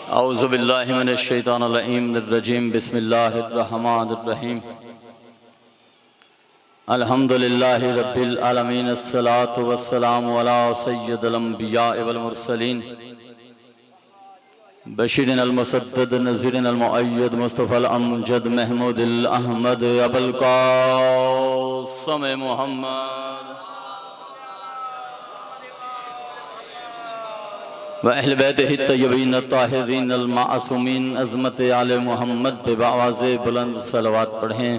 औज़ुबिल्लाहि मिनश्शैतानिर्रजीम बिस्मिल्लाहिर्रहमानिर्रहीम अल्हम्दुलिल्लाहि रब्बिल आलमीन अस्सलातु वस्सलामु अला सय्यिदिल अंबिया वल मुरसलीन बशीरिन अल मुसद्दद नज़ीरिन अल मुअय्यद मुस्तफ़ा अल अमजद महमूदिल अहमद अबुल क़ासिम मुहम्मद व अहल बैतिही तय्यबीन ताहिरीन अल मासूमीन अज़मत आले मोहम्मद पे आवाज़े बुलंद सलवात पढ़ें।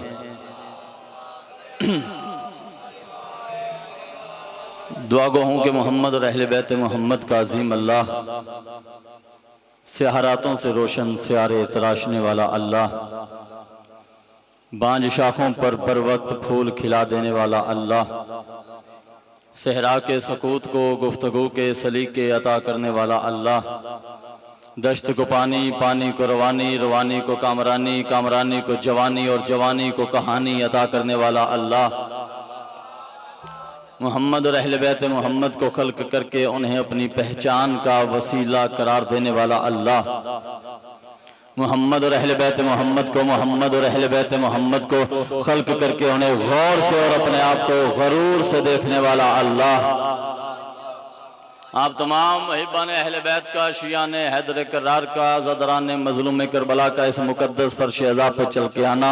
दुआ गो हूँ कि मोहम्मद और अहल बैत मोहम्मद का अज़ीम अल्लाह, सियारातों से रोशन सियारे तराशने वाला अल्लाह, बांझ शाखों पर बर वक्त फूल खिला देने वाला अल्लाह, सहरा के सकूत को गुफ्तगू के सलीके अता करने वाला अल्लाह, दश्त को पानी, पानी को रवानी, रवानी को कामरानी, कामरानी को जवानी और जवानी को कहानी अता करने वाला अल्लाह, मोहम्मद और अहले बैत मोहम्मद को खल्क करके उन्हें अपनी पहचान का वसीला करार देने वाला अल्लाह, मोहम्मद और अहले बैत मोहम्मद को, मोहम्मद और अहले बैत मोहम्मद को खल्क करके उन्हें गौर से और अपने आप को गरूर से देखने वाला अल्लाह, आप तमाम महिबान अहले बैत का, शियान हैदर करार का, ज़दरान मज़लूम करबला का इस मुकद्दस फर्श अज़ा पे चल के आना,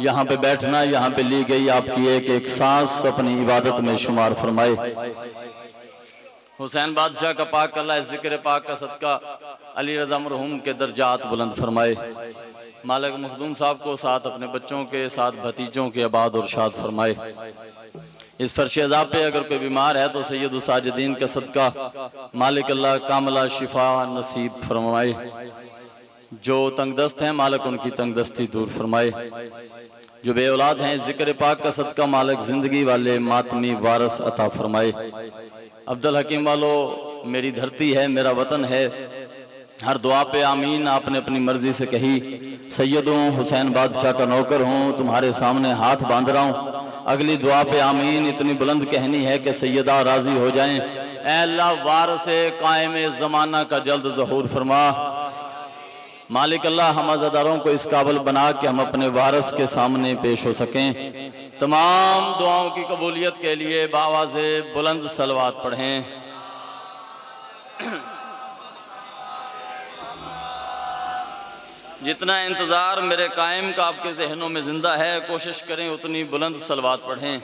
यहाँ पे बैठना, यहाँ पे ली गई आपकी एक एक सांस अपनी इबादत में शुमार फरमाए। हुसैन बादशाह का पाक अल्लाह ज़िक्र पाक का सदका अली रज़ा मरहूम के दर्जात बुलंद फरमाए। मालिक मखदूम साहब को साथ अपने बच्चों के साथ भतीजों के आबाद और शाद फरमाए। इस फर्श अज़ा पे अगर कोई बीमार है तो सैयद साजिदीन का सदका मालिक अल्लाह कामला शिफा नसीब फरमाए। जो तंगदस्त हैं मालिक उनकी तंगदस्ती दूर फरमाए। जो बे औलाद हैं ज़िक्र पाक का सदका मालिक ज़िंदगी वाले मातमी वारस अता फरमाए। अब्दुल हकीम वालों, मेरी धरती है, मेरा वतन है, हर दुआ पे आमीन आपने अपनी मर्जी से कही। सैयदों हुसैन बादशाह का नौकर हूँ, तुम्हारे सामने हाथ बांध रहा हूँ। अगली दुआ पे आमीन इतनी बुलंद कहनी है कि सैयदा राजी हो जाएं। ऐ अल्लाह वारिसे कायम ज़माना का जल्द ज़हूर फरमा। मालिक अल्लाह हम अज़ादारों को इस काबिल बना कि हम अपने वारिस के सामने पेश हो सकें। तमाम दुआओं की कबूलियत के लिए बावाज़े बुलंद सलवात पढ़ें। जितना इंतज़ार मेरे कायम का आपके जहनों में जिंदा है, कोशिश करें उतनी बुलंद सलवात पढ़ें।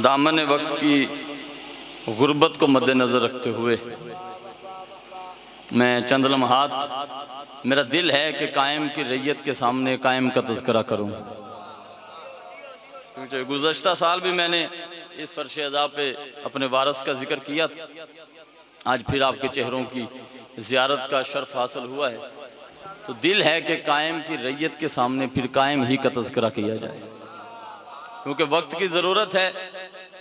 दामन वक्त की गुर्बत को मद्देनज़र रखते हुए मैं चंद लम्हात, मेरा दिल है कि कायम की रैयत के सामने कायम का तज़किरा करूं। गुज़श्ता साल भी मैंने इस फर्श अज़ा पे अपने वारिस का जिक्र किया था। आज फिर आपके चेहरों की ज़ियारत का शर्फ हासिल हुआ है, तो दिल है कि कायम की रैयत के सामने फिर कायम ही का तज़किरा किया जाए, क्योंकि वक्त की ज़रूरत है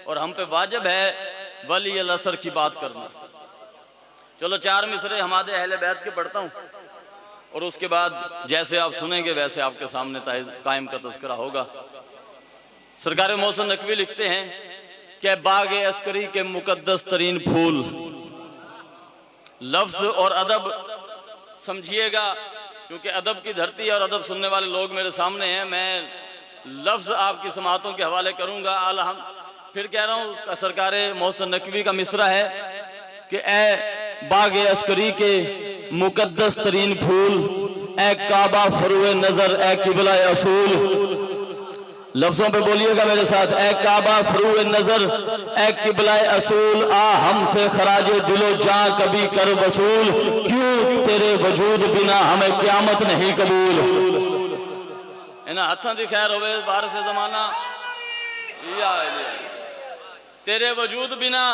और हम पे वाजिब है वली अल असर की बात करना। चलो 4 मिसरे हमारे अहले बैत के पढ़ता हूँ और उसके बाद जैसे आप सुनेंगे वैसे आपके सामने कायम का तज़किरा होगा। सरकार मोहसिन नकवी लिखते हैं कि बाग़े अस्करी के मुकद्दस तरीन फूल, लफ्ज़ और अदब समझिएगा, क्योंकि अदब की धरती और अदब सुनने वाले लोग मेरे सामने हैं। मैं लफ्ज़ आपकी समातों के हवाले करूँगा। फिर कह रहा हूँ, सरकार मोहसिन नकवी का मिसरा है कि ए बाग़े अस्करी के मुकद्दस तरीन फूल, ए काबा फरुए नज़र, ए किबला असूल। लफ्जों पे बोलिएगा मेरे साथ। ए काबा फरूए नजर, ए किबला असूल, आ हमसे खराजे दिलो जां कभी कर वसूल। क्यों तेरे वजूद बिना हमें क़यामत नहीं कबूल। इन्हें हथा दी खैर होवे वारिस ज़माना, तेरे वजूद बिना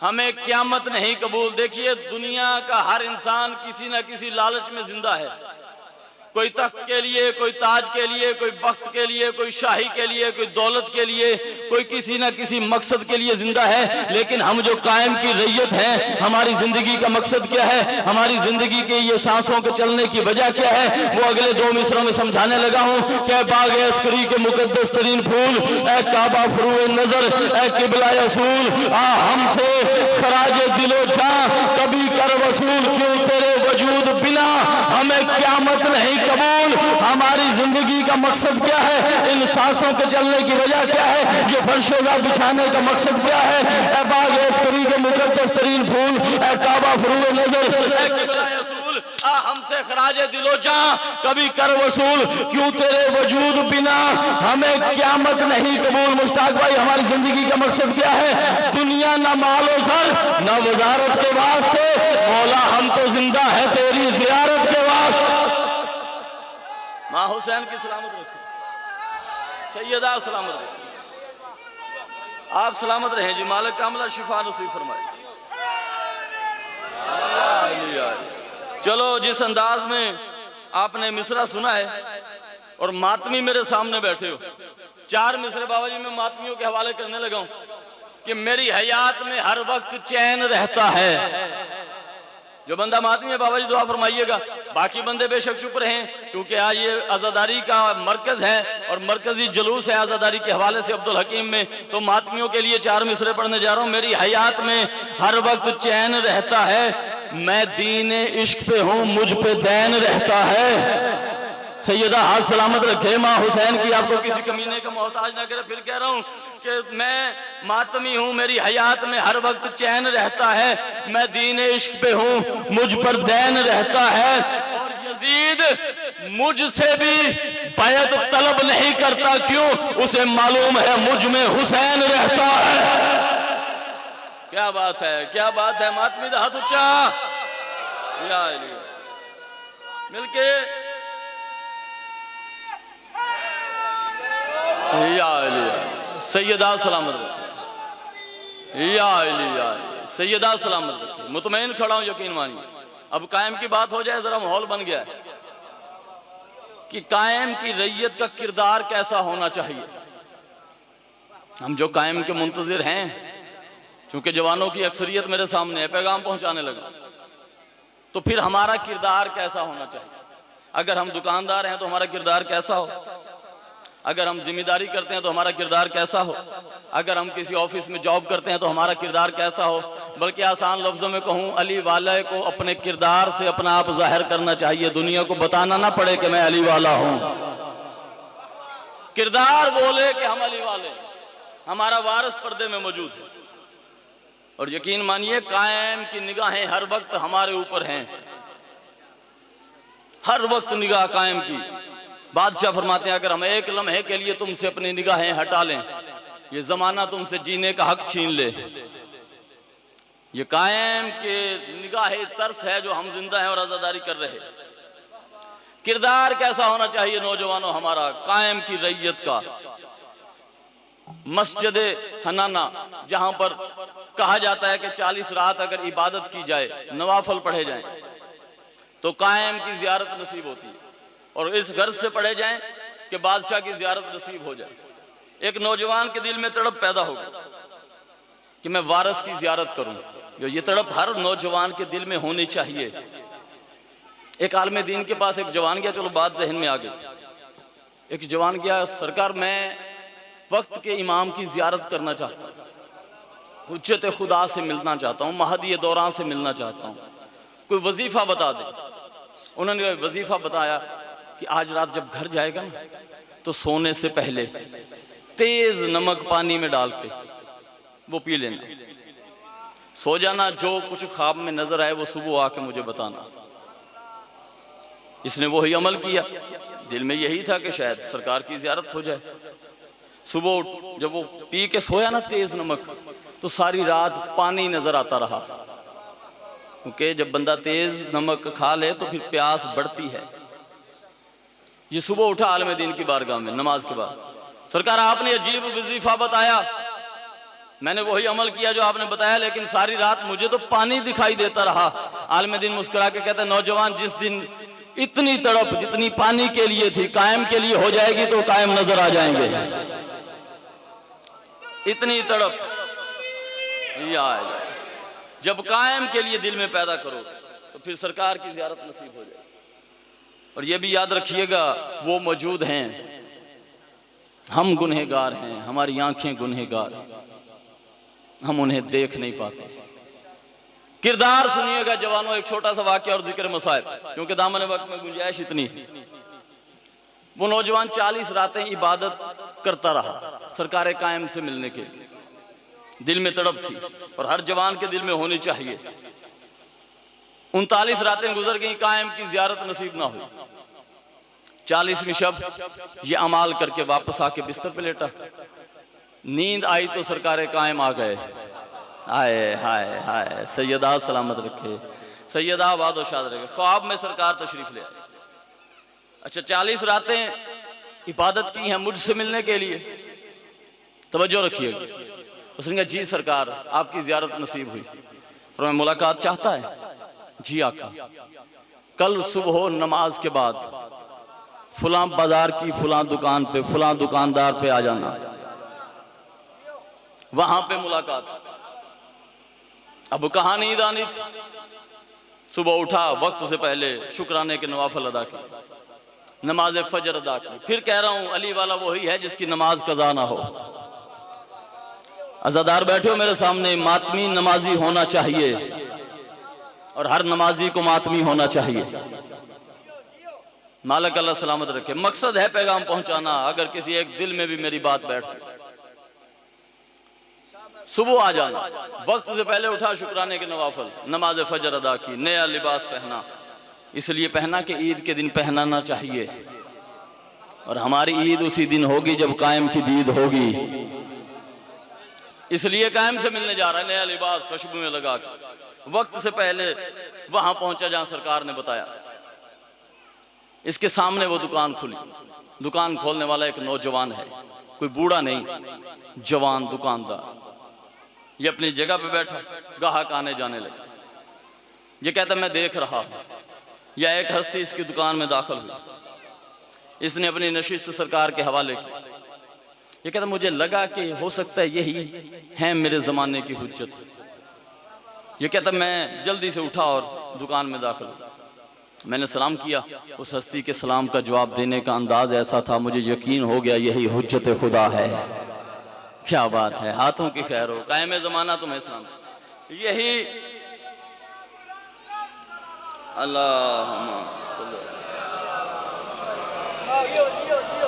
हमें क़यामत नहीं कबूल। देखिए, दुनिया का हर इंसान किसी न किसी लालच में जिंदा है। कोई तख्त के लिए, कोई ताज के लिए, कोई बख्त के लिए, कोई शाही के लिए, कोई दौलत के लिए, कोई किसी ना किसी मकसद के लिए जिंदा है। लेकिन हम जो कायम की रैयत है, हमारी जिंदगी का मकसद क्या है, हमारी जिंदगी के ये सांसों के चलने की वजह क्या है, वो अगले 2 मिसरों में समझाने लगा हूँ। क्या बाग अस्करी के मुकद्दस तरीन फूल, ए काबा फरूए नजर, ए किबला असूल, आ हमसे खराज दिलो जा कभी कर वसूल, क्यों तेरे वजूद बिना हमें क़यामत नहीं कबूल। हमारी जिंदगी का मकसद क्या है, इन सांसों के चलने की वजह क्या है, ये फर्शोजा बिछाने का मकसद क्या है। ए बाग अस्करी के मुकद्दस तरीन फूल, ए काबा फरूए नजर, ए किबला असूल, आ हमसे खराज दिलो जा कभी कर वसूल, क्यों तेरे वजूद बिना हमें क़यामत नहीं कबूल। मुश्ताक भाई, हमारी जिंदगी का मकसद क्या है, दुनिया न मालो सर न वजारत के वास्ते, मौला हम तो जिंदा है तेरी जियारत के वास्ते। माँ हुसैन की सलामत रखे, सैयदा सलामत रखे, आप सलामत रहें जी। मालिक कामला शिफा नसीब फरमाए। चलो, जिस अंदाज में आपने मिसरा सुना है और मातमी मेरे सामने बैठे हो, 4 मिसरे बाबा जी मैं मातमियों के हवाले करने लगा हूं कि मेरी हयात में हर वक्त चैन रहता है। जो बंदा मातमी है बाबा जी दुआ फरमाइएगा, बाकी बंदे बेशक चुप रहें, क्योंकि आज ये आज़ादारी का मरकज है और मरकजी जुलूस है आज़ादारी के हवाले से अब्दुल हकीम में। तो मातमियों के लिए 4 मिसरे पढ़ने जा रहा हूं। मेरी हयात में हर वक्त चैन रहता है, मैं दीन इश्क पे हूं, मुझ पे दैन रहता है। सैयदा हाथ सलामत रखे, माँ हुसैन की आपको किसी कमीने का मोहताज ना करे। फिर कह रहा हूं कि मैं मातमी हूं, मेरी हयात में हर वक्त चैन रहता है, मैं दीन इश्क पे हूं, मुझ पर दैन रहता है। और यजीद मुझसे भी बैत तलब नहीं करता, क्यों, उसे मालूम है मुझ में हुसैन रहता है। क्या बात है, क्या बात है। मातमी दा हाथ उच्चा, या मिलके या सैयदा सलामत रखे, या सैयदा सलामत रखे। मुतमईन खड़ा हूं, यकीन मानिए। अब कायम की बात हो जाए, जरा माहौल बन गया है कि कायम की रैयत का किरदार कैसा होना चाहिए। हम जो कायम के मुंतजिर हैं, क्योंकि जवानों की अक्सरियत मेरे सामने है, पैगाम पहुंचाने लगा, तो फिर हमारा किरदार कैसा होना चाहिए। अगर हम दुकानदार हैं तो हमारा किरदार कैसा हो, अगर हम जिम्मेदारी करते हैं तो हमारा किरदार कैसा हो, अगर हम किसी ऑफिस में जॉब करते हैं तो हमारा किरदार कैसा हो। बल्कि आसान लफ्जों में कहूँ, अली वाले को अपने किरदार से अपना आप जाहिर करना चाहिए, दुनिया को बताना ना पड़े कि मैं अली वाला हूँ। किरदार बोले कि हम अली वाले, हमारा वारिस पर्दे में मौजूद है। और यकीन मानिए, कायम की निगाहें हर वक्त हमारे ऊपर हैं, हर वक्त निगाह कायम की। बादशाह फरमाते हैं, अगर हम एक लम्हे के लिए तुमसे अपनी निगाहें हटा लें, ये जमाना तुमसे जीने का हक छीन ले। ये कायम के निगाहे तरस है जो हम जिंदा हैं और आजादारी कर रहे। किरदार कैसा होना चाहिए नौजवानों हमारा कायम की रैयत का। मस्जिद हनाना, जहां पर कहा जाता है कि 40 रात अगर इबादत की जाए, नवाफल पढ़े जाएं, तो कायम की जियारत नसीब होती है। और इस गर्ज से पढ़े जाएं कि बादशाह की जियारत नसीब हो जाए। एक नौजवान के दिल में तड़प पैदा होगी कि मैं वारिस की जियारत करूं। जो ये तड़प हर नौजवान के दिल में होनी चाहिए। एक आलिम दीन के पास एक जवान गया, चलो बात जहन में आ गई। एक जवान गया, सरकार मैं वक्त के इमाम की जियारत करना चाहता हूँ, हुज्जत खुदा से मिलना चाहता हूँ, महदी दौरान से मिलना चाहता हूँ, कोई वजीफा बता दे। उन्होंने वजीफा बताया कि आज रात जब घर जाएगा ना, तो सोने से पहले तेज नमक पानी में डाल के वो पी लेना, सो जाना, जो कुछ ख्वाब में नजर आए वो सुबह आके मुझे बताना। इसने वही अमल किया, दिल में यही था कि शायद सरकार की जियारत हो जाए। सुबह जब वो पी के सोया ना तेज नमक, तो सारी रात पानी नजर आता रहा, क्योंकि जब बंदा तेज नमक खा ले तो फिर प्यास बढ़ती है। ये सुबह उठा आलिम दीन की बारगाह में नमाज के बाद, सरकार आपने अजीब वजीफा बताया, मैंने वही अमल किया जो आपने बताया, लेकिन सारी रात मुझे तो पानी दिखाई देता रहा। आलिम दीन मुस्कुरा के कहते, नौजवान जिस दिन इतनी तड़प जितनी पानी के लिए थी कायम के लिए हो जाएगी तो कायम नजर आ जाएंगे। इतनी तड़प जब कायम के लिए दिल में पैदा करो तो फिर सरकार की ज़ियारत नसीब हो जाएगी। और ये भी याद रखिएगा, वो मौजूद हैं, हम गुनहगार हैं, हमारी आंखें गुनहगार हैं, हम उन्हें देख नहीं पाते। किरदार सुनिएगा जवानों, एक छोटा सा वाक्य और जिक्र मसाइब, क्योंकि दामन वक्त में गुंजाइश इतनी। वो नौजवान 40 रातें इबादत करता रहा सरकार कायम से मिलने के लिए, दिल में तड़प थी और हर जवान के दिल में होनी चाहिए। 39 रातें गुजर गई, कायम की ज़ियारत नसीब ना हुई। 40वीं शब ये अमाल करके वापस आके बिस्तर पे लेटा, नींद आई तो सरकार कायम आ गए। हाय हाय हाय, सैयदा सलामत रखे, सैयदा आबाद शाद रखे, ख्वाब में सरकार तशरीफ ले आए। अच्छा 40 रातें इबादत की हैं मुझसे मिलने के लिए, तवज्जो रखिएगा। उसने कहा जी सरकार आपकी ज़ियारत नसीब हुई। पर मैं मुलाकात चाहता है। जी आका, कल सुबह नमाज के बाद फलां बाजार की फलां दुकान पे फलां दुकानदार पे आ जाना, वहां पे मुलाकात। अब कहाँ नींद आनी थी, सुबह उठा, वक्त से पहले शुक्राने के नवाफिल अदा की, नमाज फजर अदा की। फिर कह रहा हूं अली वाला वही है जिसकी नमाज कज़ा ना हो। अज़ादार बैठे हो मेरे सामने, मातमी नमाजी होना चाहिए और हर नमाजी को मातमी होना चाहिए। मालिक अल्लाह सलामत रखे। मकसद है पैगाम पहुंचाना। अगर किसी एक दिल में भी मेरी बात बैठ, सुबह आ जाना, वक्त से पहले उठा, शुक्राने के नवाफिल, नमाज फजर अदा की, नया लिबास पहना। इसलिए पहना कि ईद के दिन पहनाना चाहिए, और हमारी ईद उसी दिन होगी जब कायम की दीद होगी। इसलिए कायम से मिलने जा रहा है, नया लिबास खुशबू में लगा के, वक्त से पहले वहां पहुंचा जहां सरकार ने बताया। इसके सामने वो दुकान खुली। दुकान खोलने वाला एक नौजवान है, कोई बूढ़ा नहीं, जवान दुकानदार। ये अपनी जगह पे बैठा, ग्राहक आने जाने लगे। ये कहता मैं देख रहा हूं, या एक हस्ती इसकी दुकान में दाखिल हुई। इसने अपनी नशिस्त सरकार के हवाले की। ये कहता मुझे लगा कि हो सकता है यही है मेरे ज़माने की हुज्जत। ये कहता मैं जल्दी से उठा और दुकान में दाखिल हुआ। मैंने सलाम किया। उस हस्ती के सलाम का जवाब देने का अंदाज ऐसा था, मुझे यकीन हो गया यही हुज्जत खुदा है। क्या बात है, हाथों की खैर हो, कायम ज़माना तुम्हें सलाम। यही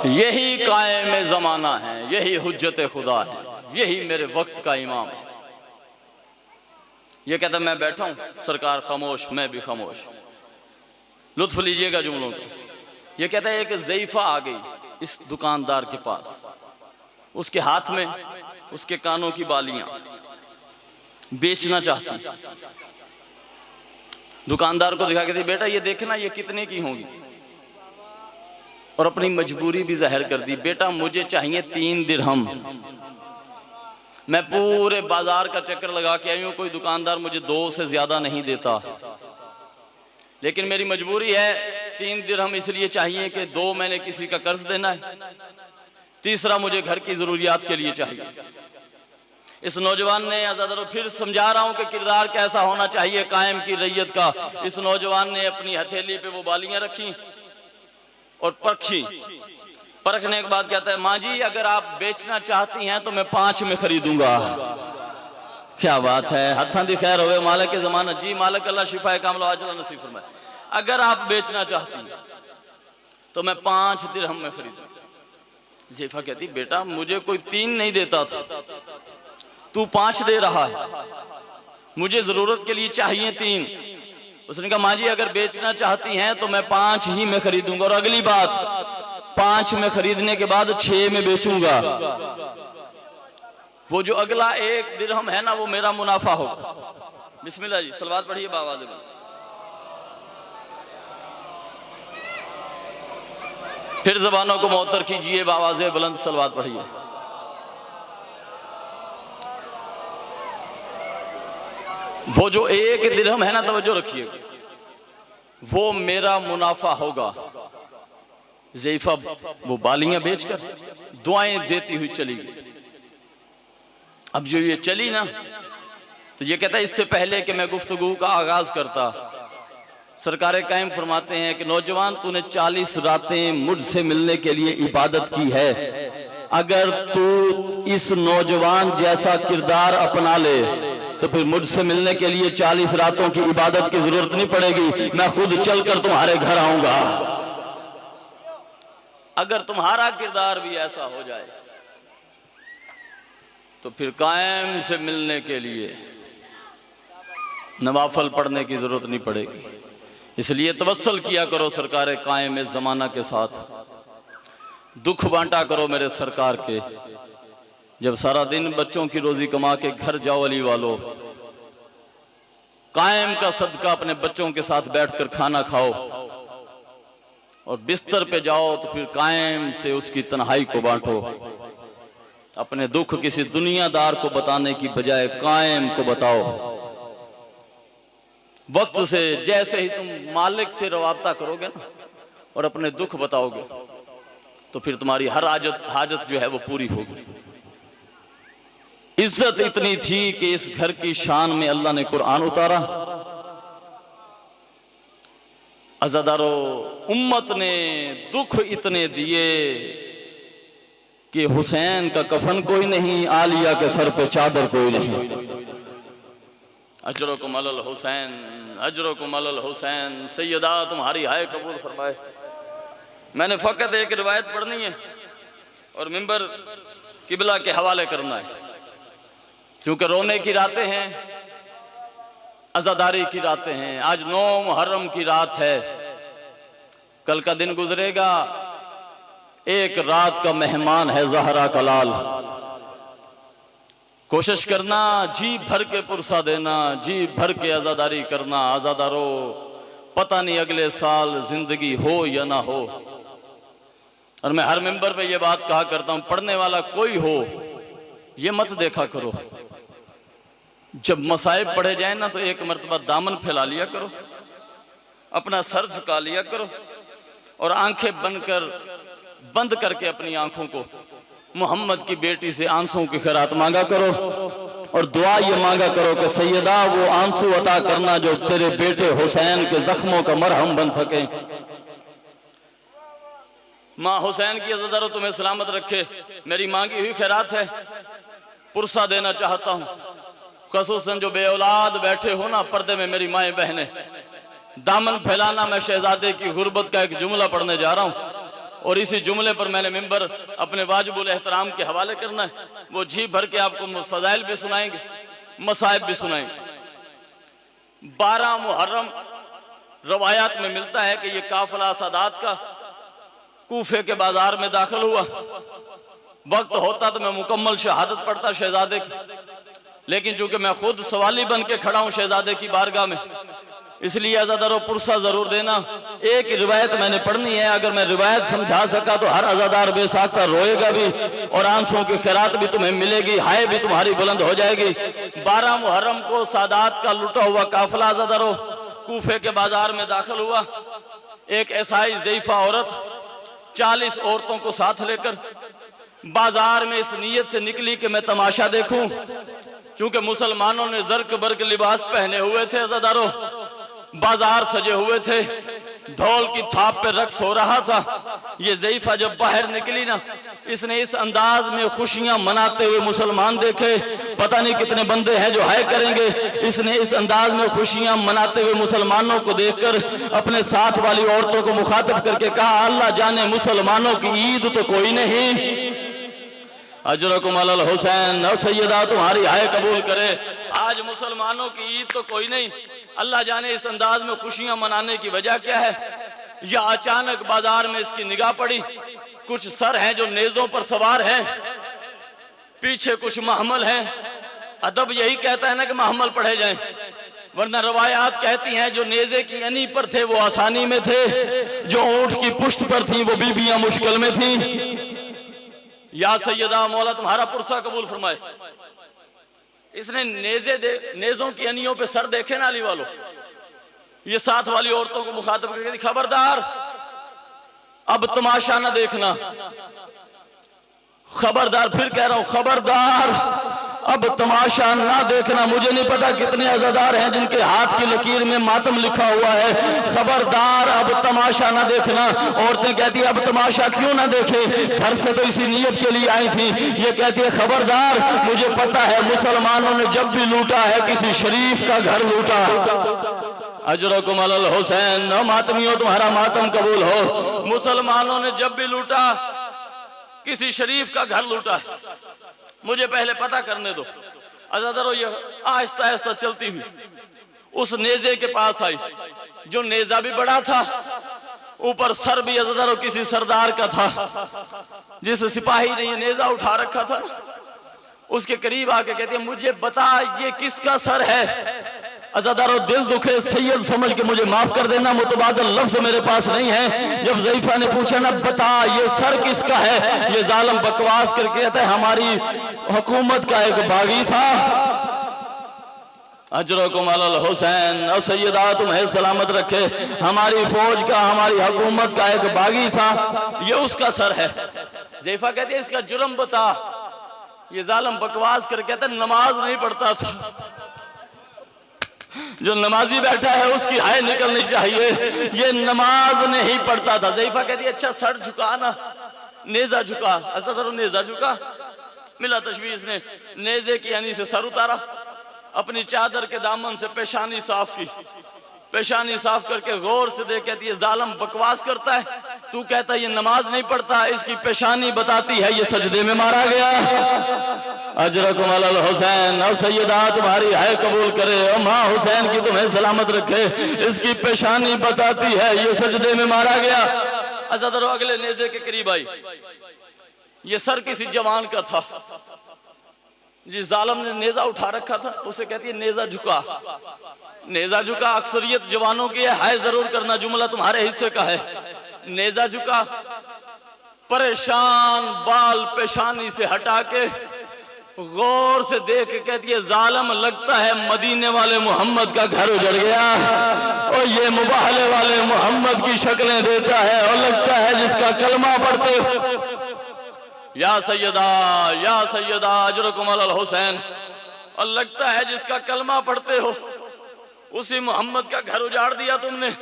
यही कायम ज़माना है, यही हुज्जत खुदा है, यही मेरे वक्त का इमाम है। ये कहता मैं बैठा हूं, सरकार खामोश, मैं भी खामोश। लुत्फ लीजिएगा जुमलों को। ये कहता है एक ज़ईफ़ा आ गई इस दुकानदार के पास, उसके हाथ में उसके कानों की बालियां, बेचना चाहती। दुकानदार को दिखा के दी, बेटा ये देखना ये कितने की होंगी, और अपनी मजबूरी भी जाहिर कर दी। बेटा मुझे चाहिए 3 दिरहम। मैं पूरे बाजार का चक्कर लगा के आई हूं, कोई दुकानदार मुझे 2 से ज्यादा नहीं देता, लेकिन मेरी मजबूरी है। 3 दिरहम इसलिए चाहिए कि 2 मैंने किसी का कर्ज देना है, तीसरा मुझे घर की जरूरियात के लिए चाहिए। इस नौजवान ने, आज़ादारों फिर समझा रहा हूं कि किरदार कैसा होना चाहिए कायम की रैयत का। इस नौजवान ने अपनी हथेली पे वो बालियां रखी और परखी। परखने के बाद कहता है माँ जी अगर आप बेचना चाहती हैं तो मैं 5 में खरीदूंगा। क्या बात है, हत्थां दी खैर होवे, मालिक के ज़माना। जी मालिक अल्लाह शिफाए कामिला आजिला नसीब फरमाए। अगर आप बेचना चाहती हैं तो मैं 5 दिरहम में खरीदूंगा। ज़ईफ़ा कहती बेटा मुझे कोई 3 नहीं देता था, तू 5 दे रहा है, मुझे जरूरत के लिए चाहिए 3। उसने कहा माँ जी अगर बेचना चाहती हैं तो मैं 5 ही में खरीदूंगा, और अगली बात 5 में खरीदने के बाद 6 में बेचूंगा। वो जो अगला 1 दिरहम है ना वो मेरा मुनाफा होगा। बिस्मिल्लाह जी, सलवात पढ़िए बावाज़ में। फिर ज़बानों को मुअत्तर कीजिए, बावाज़ बुलंद सलवात पढ़िए। वो जो 1 दिरहम है ना, तवज्जो रखिए, वो मेरा मुनाफा होगा। ज़ैफ़ा वो बालियां बेचकर दुआएं देती हुई चली गई। अब जो ये चली ना, तो ये कहता है इससे पहले कि मैं गुफ्तगू का आगाज करता, सरकारे कायम फरमाते हैं कि नौजवान, तूने 40 रातें मुझसे मिलने के लिए इबादत की है। अगर तू इस नौजवान जैसा किरदार अपना ले तो फिर मुझसे मिलने के लिए 40 रातों की इबादत की जरूरत नहीं पड़ेगी, मैं खुद चलकर तुम्हारे घर आऊंगा। अगर तुम्हारा किरदार भी ऐसा हो जाए तो फिर कायम से मिलने के लिए नवाफल पढ़ने की जरूरत नहीं पड़ेगी। इसलिए तवस्सुल किया करो सरकार कायम इस जमाना के साथ, दुख बांटा करो मेरे सरकार के। जब सारा दिन बच्चों की रोजी कमा के घर जाओ अली वालों, कायम का सदका अपने बच्चों के साथ बैठकर खाना खाओ, और बिस्तर पे जाओ तो फिर कायम से उसकी तन्हाई को बांटो। अपने दुख किसी दुनियादार को बताने की बजाय कायम को बताओ। वक्त से जैसे ही तुम मालिक से रवाबता करोगे ना और अपने दुख बताओगे तो फिर तुम्हारी हर हाजत जो है वो पूरी होगी। इज्जत इतनी थी कि इस घर की शान में अल्लाह ने कुरान उतारा। अज़ादारो, उम्मत ने दुख इतने दिए कि हुसैन का कफन कोई नहीं, आलिया के सर पे चादर कोई नहीं। अजरुकुम अलल हुसैन, अजरुकुम अलल हुसैन, सैयदा तुम्हारी हाय कबूल फरमाए। मैंने फकत एक रिवायत पढ़नी है और मिंबर किबला के हवाले करना है, क्योंकि रोने की रातें हैं, अज़ादारी की रातें हैं। आज 9 मुहर्रम की रात है, कल का दिन गुजरेगा, एक रात का मेहमान है ज़हरा का लाल। कोशिश करना जी भर के पुरसा देना, जी भर के आज़ादारी करना। आज़ादारो, पता नहीं अगले साल जिंदगी हो या ना हो। और मैं हर मिंबर पे ये बात कहा करता हूं, पढ़ने वाला कोई हो ये मत देखा करो। जब मसाइब पढ़े जाए ना तो एक मरतबा दामन फैला लिया करो, अपना सर झुका लिया करो और आंखें बंद करके अपनी आंखों को मोहम्मद की बेटी से आंसुओं की खैरात मांगा करो और दुआ ये मांगा करो कि सैयदा वो आंसू अता करना जो तेरे बेटे हुसैन के जख्मों का मरहम बन सके। माँ हुसैन की अज़ादारो तुम्हें सलामत रखे। मेरी मांगी हुई खैरात है, पुरसा देना चाहता हूँ। ख़ुसूसन जो बे औलाद बैठे हो ना पर्दे में, मेरी माएँ बहनें, दामन फैलाना। मैं शहजादे की गुर्बत का एक जुमला पढ़ने जा रहा हूँ और इसी जुमले पर मैंने मिंबर अपने वाजिबुल एहतराम के हवाले करना है। वो जी भर के आपको फजाइल भी सुनाएंगे, मसाइब भी सुनाएंगे। 12 मुहर्रम रवायात में मिलता है कि ये काफिला सादात का कूफे के बाजार में दाखिल हुआ। वक्त होता तो मैं मुकम्मल शहादत पढ़ता शहजादे की, लेकिन चूंकि मैं खुद सवाली बन के खड़ा हूं शहजादे की बारगाह में, इसलिए अज़ादारो पुरसा जरूर देना। एक रिवायत मैंने पढ़नी है, अगर मैं रिवायत समझा सका तो हर अज़ादार बेसाख्ता रोएगा भी और आंसुओं की खैरात भी तुम्हें मिलेगी, हाय भी तुम्हारी बुलंद हो जाएगी। 12 मुहर्रम को सादात का लुटा हुआ काफिला अज़ादारो कूफे के बाजार में दाखिल हुआ। एक ऐसाई ज़ईफ़ा औरत 40 औरतों को साथ लेकर बाजार में इस नीयत से निकली कि मैं तमाशा देखूं, क्योंकि मुसलमानों ने जर्क बर्क लिबास पहने हुए थे। अज़ादारो, बाजार सजे हुए थे, ढोल की थाप पे रक्स हो रहा था। ये ज़ईफ़ा जब बाहर निकली ना, इसने इस अंदाज में खुशियां मनाते हुए मुसलमान देखे। पता नहीं कितने बंदे हैं जो हाय करेंगे। इसने इस अंदाज में खुशियां मनाते हुए मुसलमानों को देखकर अपने साथ वाली औरतों को मुखातब करके कहा, अल्लाह जाने मुसलमानों की ईद तो कोई नहीं। अजरुकुम अलल हुसैन, सैयदा तुम्हारी हाय कबूल करे। आज मुसलमानों की ईद तो कोई नहीं। अल्लाह जाने इस अंदाज में खुशियां मनाने की वजह क्या है। या अचानक बाजार में इसकी निगाह पड़ी, कुछ सर हैं जो नेज़ों पर सवार हैं, पीछे कुछ महमल हैं। अदब यही कहता है ना कि महमल पढ़े जाएं, वरना रवायात कहती हैं जो नेज़े की अनी पर थे वो आसानी में थे, जो ऊंट की पुश्त पर थी वो बीबियां मुश्किल में थी। या सैयदा मौला तुम्हारा पुरसा कबूल फरमाए। इसने नेज़ों की अनियों पे सर देखे ना अली वालों, ये साथ वाली औरतों को मुखातब करके खबरदार अब तमाशा ना देखना, खबरदार, फिर कह रहा हूं खबरदार अब तमाशा ना देखना। मुझे नहीं पता कितने अज़ादार हैं जिनके हाथ की लकीर में मातम लिखा हुआ है। खबरदार अब तमाशा ना देखना। औरतें कहती है अब तमाशा क्यों ना देखे, घर से तो इसी नीयत के लिए आई थी। ये कहती है खबरदार, मुझे पता है मुसलमानों ने जब भी लूटा है किसी शरीफ का घर लूटा। अजरकुम अलल हुसैन, मातमियों तुम्हारा मातम कबूल हो। मुसलमानों ने जब भी लूटा किसी शरीफ का घर लूटा है। मुझे पहले पता करने दो। अज़ादरो ये आहिस्ता आहिस्ता चलती हुई उस नेज़े के पास आई, जो नेज़ा भी बड़ा था, ऊपर सर भी अज़ादरो किसी सरदार का था। जिस सिपाही ने ये नेज़ा उठा रखा था उसके करीब आके कहती है मुझे बता ये किसका सर है। अज़ादारो दिल दुखे, सैयद समझ के मुझे माफ कर देना, मुतबादल लफ्ज मेरे पास नहीं है। जब ज़ईफा ने पूछा ना बता ये सर किसका है, ये जालिम बकवास करके कहता है हमारी हुकूमत का एक बागी था। अजरकुम अलल हुसैन, और सैयदा तुम्हें सलामत रखे, हमारी फौज का, हमारी हुकूमत का एक बागी था, ये उसका सर है। ज़ईफा कहती है इसका जुर्म बता। ये जालिम बकवास करके कहता है नमाज नहीं पढ़ता था। जो नमाजी बैठा है उसकी हाय निकलनी चाहिए, ये नमाज नहीं पढ़ता था। ज़ईफा कहती है अच्छा सर झुका ना, नेज़ा झुका। अज़ादरो नेज़ा झुका, मिला तशवीश ने नेज़े की यानी से सर उतारा, अपनी चादर के दामन से पेशानी साफ की, पेशानी साफ करके गौर से देख कहती है जालिम बकवास करता है, तू कहता है ये नमाज नहीं पढ़ता, इसकी पेशानी बताती है ये सजदे में मारा गया। अजरकुम अलल हुसैन, और सैयदा तुम्हारी है कबूल करे, और माँ हुसैन की तुम्हें सलामत रखे, इसकी पेशानी बताती है ये सजदे में मारा गया। अज़ादरो अगले नेज़े के करीब आई, ये सर किसी जवान का था। जिस जालिम ने नेज़ा उठा रखा था उसे कहती है नेज़ा झुका। नेज़ा झुका अक्सरियत जवानों की है जरूर करना, जुमला तुम्हारे हिस्से का है। नेज़ा झुका, परेशान बाल पेशानी से हटा के गौर से देख के कहती है जालिम लगता है मदीने वाले मोहम्मद का घर उजड़ गया, और ये मुबाहले वाले मोहम्मद की शक्लें देता है, और लगता है जिसका कलमा पढ़ते हो या सैयदा अजरकुम अलल हुसैन, और लगता है जिसका कलमा पढ़ते हो उसी मोहम्मद का घर उजाड़ दिया तुमने।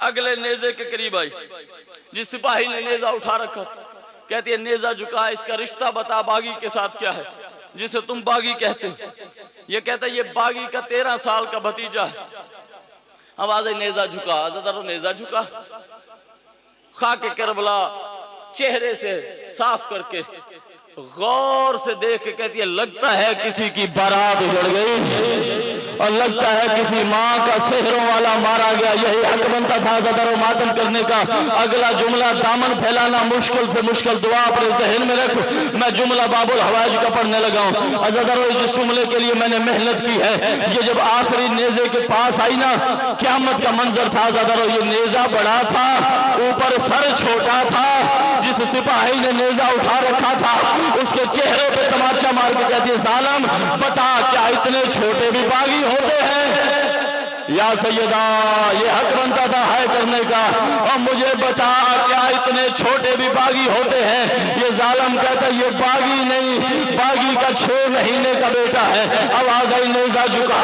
अगले नेज़े के करीब आई, जिस सिपाही ने नेज़ा उठा रखा था, कहती है नेज़ा झुका, इसका रिश्ता बता बागी के साथ क्या है जिसे तुम बागी कहते हो। ये कहता है ये बागी का 13 साल का भतीजा है। आवाज नेज़ा झुका। अज़ादरो नेज़ा झुका, खाके करबला चेहरे से साफ करके गौर से देख के कहती है लगता है किसी की बारात उजड़ गई, और लगता है किसी माँ का सेहरों वाला मारा गया। यही हक बनता था अज़ादरो मातम करने का। अगला जुमला दामन फैलाना मुश्किल से मुश्किल दुआ अपने जहन में रख, मैं जुमला बाबुल हवाज का पढ़ने लगा हूँ। अज़ादरो जिस जुमले के लिए मैंने मेहनत की है, ये जब आखिरी नेज़े के पास आई ना, क़यामत का मंजर था। अज़ादरो ये नेज़ा बड़ा था, ऊपर सर छोटा था। जिस सिपाही ने नेज़ा उठा रखा था उसके चेहरे पे तमाचा मार के कहती है जालिम बता क्या इतने छोटे भी बागी होते हैं। या सैयदा ये हक बनता था है करने का, और मुझे बता क्या इतने छोटे भी बागी होते हैं। ये जालिम कहता ये बागी नहीं, बागी का 6 महीने का बेटा है। आवाज आई नेज़ा झुका।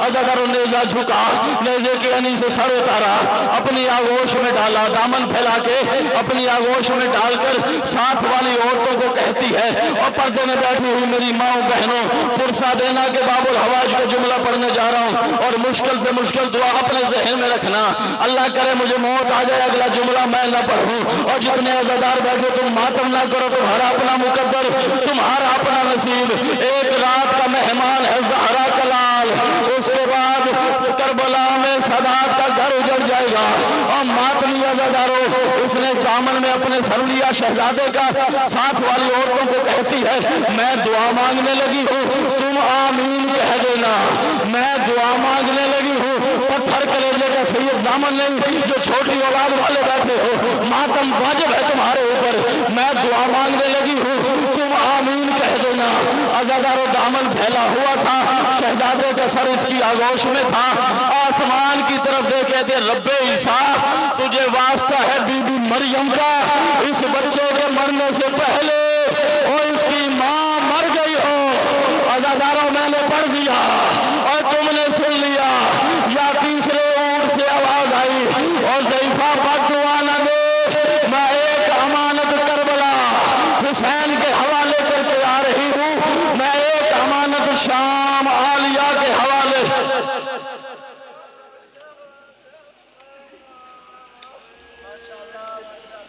अज़ादरो नेज़ा झुका, नेज़े के यानी से सर उतारा, अपनी आगोश में डाला, दामन फैला के अपनी आगोश में डालकर साथ वाली औरतों को कहती है, और पर्दे में बैठी हुई मेरी माओ बहनों, पुरसा देना के बाबुल हवाज का जुमला पढ़ने जा रहा हूँ, और मुश्किल से मुश्किल दुआ अपने ज़हन में रखना। अल्लाह करे मुझे मौत आ जाए अगला जुमला मैं ना पढ़ूं, और जितने अज़ादार बैठे तुम मातम ना करो, तुम्हारा अपना मुकद्दर, तुम्हारा अपना नसीब। एक रात का मेहमान है ज़हरा का लाल, उसके बाद करबला में सदात का घर उजड़ जाएगा। और मातमी अज़ादारों, उसने दामन में अपने सर लिया शहजादे का, साथ वाली औरतों को कहती है मैं दुआ मांगने लगी हूँ, तुम आमीन कह देना। मैं दुआ मांगने लगी हूँ, पत्थर कलेजे का सैयद दामन नहीं, जो छोटी औलाद वाले बैठे हो, मातम वाजिब है तुम्हारे ऊपर। मैं दुआ मांगने लगी हूँ, तुम आमीन कह देना। अज़ादार दामन फैला हुआ था, शहजादे का सर इसकी आगोश में था। आसमान की तरफ देखे थे, रब्बे ईसा तुझे वास्ता है बीबी मरियम का, इस बच्चे के मरने से पहले